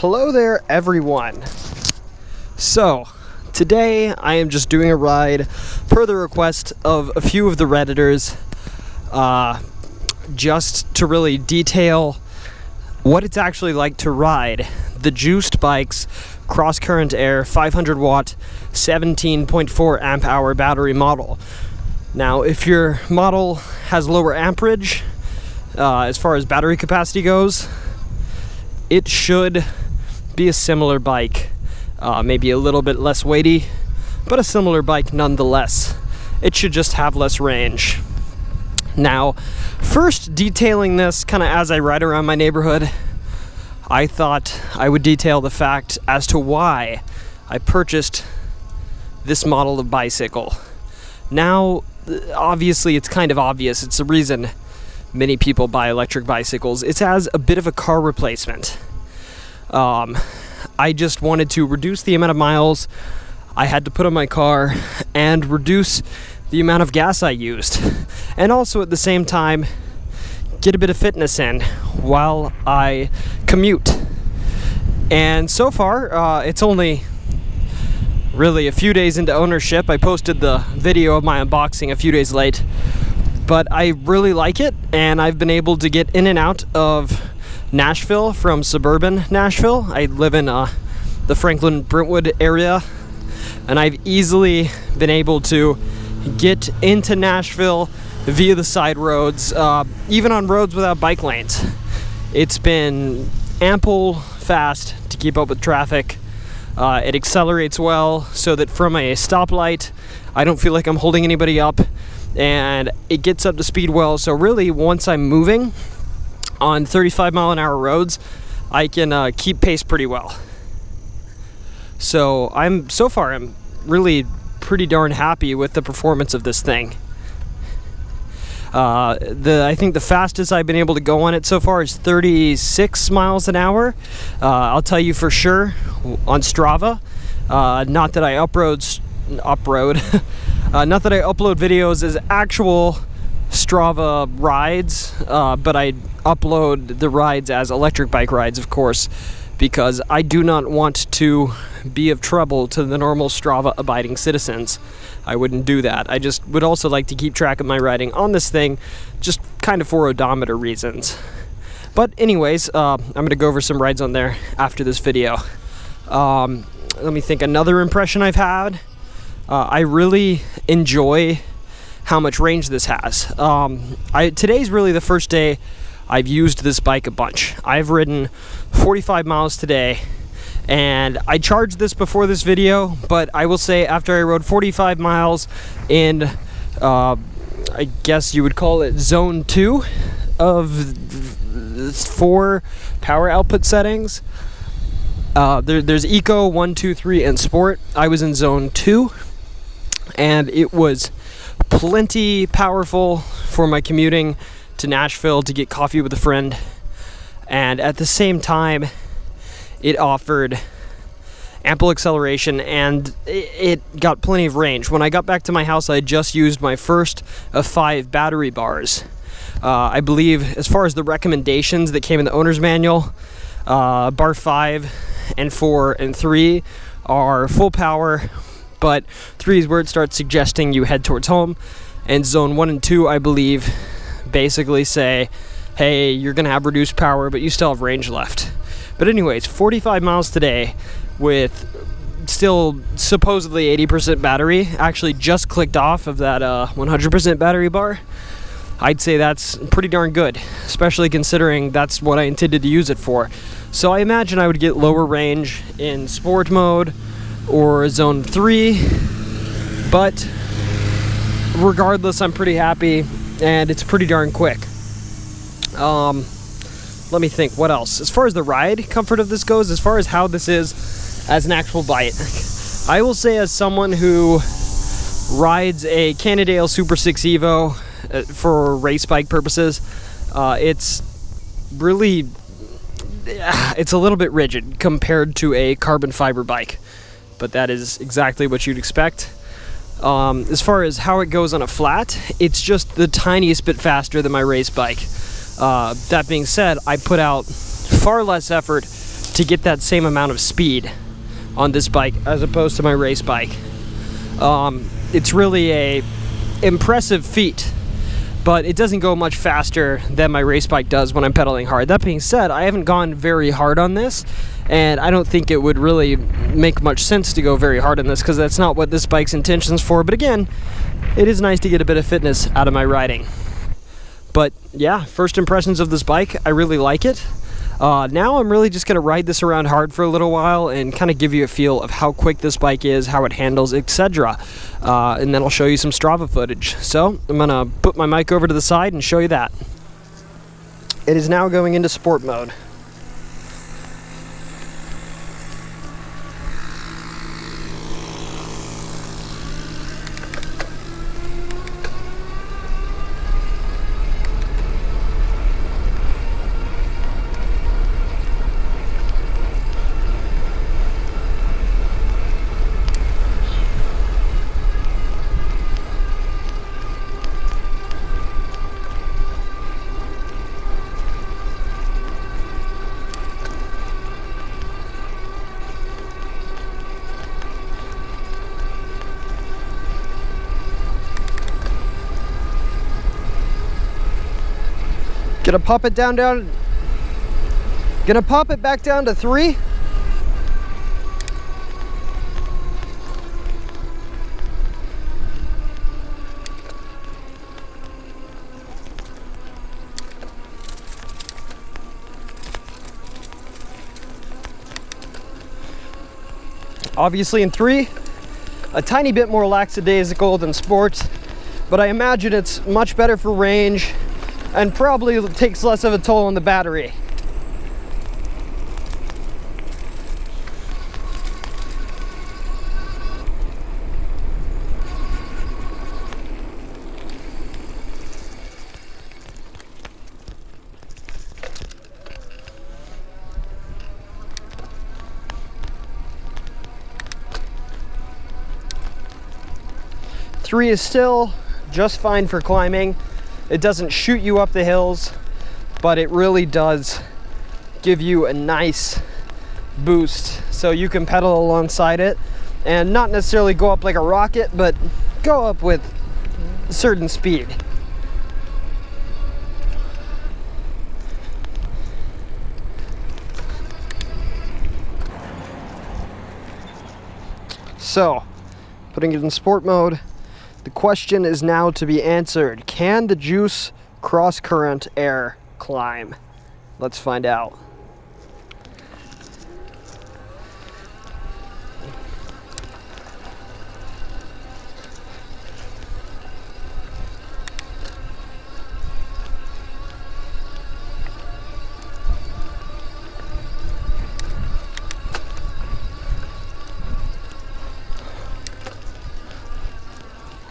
Hello there, everyone. So, today I am just doing a ride per the request of a few of the Redditors, just to really detail what it's actually like to ride the Juiced Bikes Crosscurrent Air 500 watt 17.4 amp hour battery model. Now, if your model has lower amperage as far as battery capacity goes, it should be a similar bike, maybe a little bit less weighty, but a similar bike nonetheless. It should just have less range. Now, first detailing this kind of as I ride around my neighborhood, I thought I would detail the fact as to why I purchased this model of bicycle. Now, obviously it's kind of obvious. It's the reason many people buy electric bicycles. It's as a bit of a car replacement. I just wanted to reduce the amount of miles I had to put on my car and reduce the amount of gas I used, and also at the same time get a bit of fitness in while I commute. And so far, it's only really a few days into ownership. I posted the video of my unboxing a few days late, but I really like it, and I've been able to get in and out of Nashville from suburban Nashville. I live in the Franklin-Brentwood area, and I've easily been able to get into Nashville via the side roads, even on roads without bike lanes. It's been ample fast to keep up with traffic. It accelerates well so that from a stoplight I don't feel like I'm holding anybody up, and it gets up to speed well. So really, once I'm moving on 35-mile-an-hour roads, I can keep pace pretty well. So I'm really pretty darn happy with the performance of this thing. I think the fastest I've been able to go on it so far is 36 miles an hour. I'll tell you for sure on Strava. Not that I upload videos as actual Strava rides, but I upload the rides as electric bike rides, of course, because I do not want to be of trouble to the normal Strava abiding citizens. I wouldn't do that. I just would also like to keep track of my riding on this thing, just kind of for odometer reasons. But anyways, I'm going to go over some rides on there after this video. Let me think. Another impression I've had, I really enjoy how much range this has. Today's really the first day I've used this bike a bunch. I've ridden 45 miles today, and I charged this before this video, but I will say after I rode 45 miles in, I guess you would call it zone 2 of 4 power output settings. There's Eco, 1, 2, 3, and Sport. I was in zone 2, and it was plenty powerful for my commuting to Nashville to get coffee with a friend, and at the same time it offered ample acceleration, and it got plenty of range. When I got back to my house, I just used my first of 5 battery bars. I believe as far as the recommendations that came in the owner's manual, bar 5 and 4 and 3 are full power, but 3 is where it starts suggesting you head towards home, and zone 1 and 2, I believe, basically say, hey, you're gonna have reduced power, but you still have range left. But anyways, 45 miles today with still supposedly 80% battery. Actually just clicked off of that 100% battery bar. I'd say that's pretty darn good, especially considering that's what I intended to use it for. So I imagine I would get lower range in sport mode or zone 3, but regardless, I'm pretty happy, and it's pretty darn quick. Let me think, what else? As far as the ride comfort of this goes, as far as how this is as an actual bike, I will say, as someone who rides a Cannondale Super 6 Evo for race bike purposes, it's really, it's a little bit rigid compared to a carbon fiber bike, but that is exactly what you'd expect. As far as how it goes on a flat, it's just the tiniest bit faster than my race bike. That being said, I put out far less effort to get that same amount of speed on this bike as opposed to my race bike. It's really a impressive feat, but it doesn't go much faster than my race bike does when I'm pedaling hard. That being said, I haven't gone very hard on this, and I don't think it would really make much sense to go very hard on this because that's not what this bike's intentions for. But again, it is nice to get a bit of fitness out of my riding. But yeah, first impressions of this bike, I really like it. Now I'm really just going to ride this around hard for a little while and kind of give you a feel of how quick this bike is, how it handles, etc. And then I'll show you some Strava footage. So I'm going to put my mic over to the side and show you that. It is now going into sport mode. Gonna pop it gonna pop it back down to 3. Obviously in 3, a tiny bit more lackadaisical than sports, but I imagine it's much better for range and probably takes less of a toll on the battery. Three is still just fine for climbing. It doesn't shoot you up the hills, but it really does give you a nice boost so you can pedal alongside it and not necessarily go up like a rocket, but go up with certain speed. So, putting it in sport mode, the question is now to be answered. Can the Juiced Crosscurrent Air climb? Let's find out.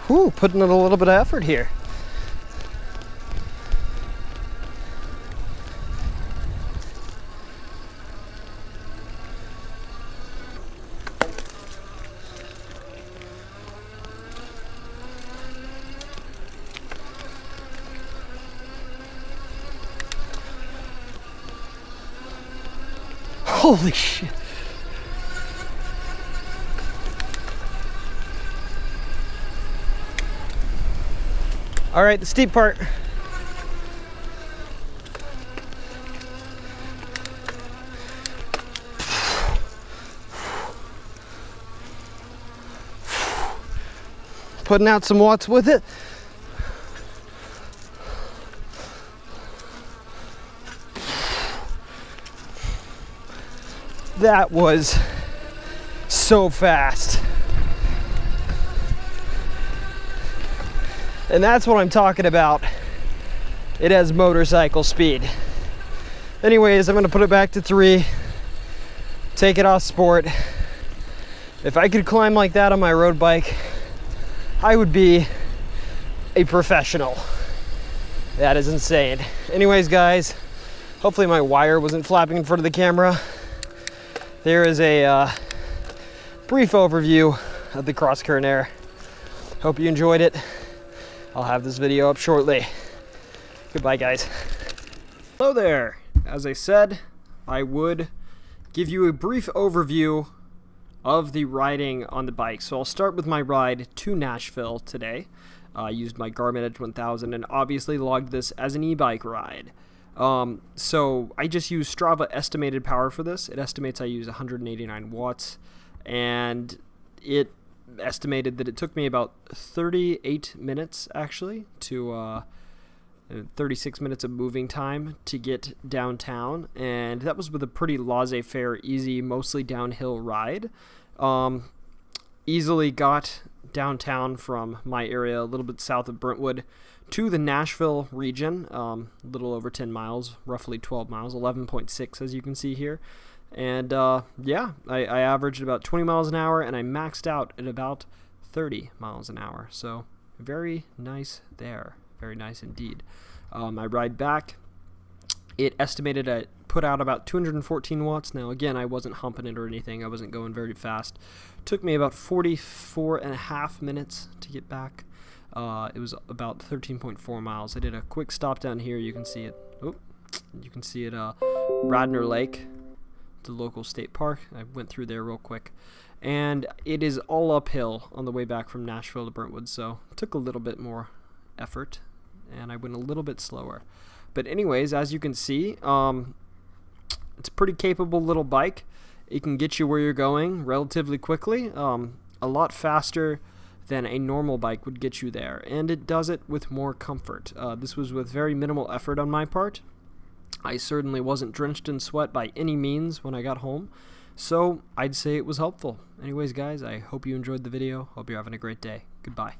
Whew, putting in a little bit of effort here. Holy shit. All right, the steep part. Putting out some watts with it. That was so fast. And that's what I'm talking about. It has motorcycle speed. Anyways, I'm gonna put it back to 3, take it off sport. If I could climb like that on my road bike, I would be a professional. That is insane. Anyways, guys, hopefully my wire wasn't flapping in front of the camera. There is a brief overview of the Crosscurrent Air. Hope you enjoyed it. I'll have this video up shortly. Goodbye, guys. Hello there. As I said, I would give you a brief overview of the riding on the bike. So I'll start with my ride to Nashville today. I used my Garmin Edge 1000 and obviously logged this as an e-bike ride. So I just use Strava estimated power for this. It estimates I use 189 watts, and it estimated that it took me about 38 minutes actually to 36 minutes of moving time to get downtown, and that was with a pretty laissez-faire, easy, mostly downhill ride. Easily got downtown from my area, a little bit south of Brentwood, to the Nashville region, a little over 10 miles, roughly 12 miles, 11.6 as you can see here. And yeah, I averaged about 20 miles an hour, and I maxed out at about 30 miles an hour. So very nice there. Very nice indeed. I ride back. It estimated I put out about 214 watts. Now again, I wasn't humping it or anything. I wasn't going very fast. Took me about 44 and a half minutes to get back. It was about 13.4 miles. I did a quick stop down here. You can see it. Oh, you can see it. Radnor Lake, the local state park. I went through there real quick, and it is all uphill on the way back from Nashville to Brentwood. So it took a little bit more effort, and I went a little bit slower. But anyways, as you can see, it's a pretty capable little bike. It can get you where you're going relatively quickly, a lot faster than a normal bike would get you there, and it does it with more comfort. This was with very minimal effort on my part. I certainly wasn't drenched in sweat by any means when I got home, so I'd say it was helpful. Anyways, guys, I hope you enjoyed the video. Hope you're having a great day. Goodbye.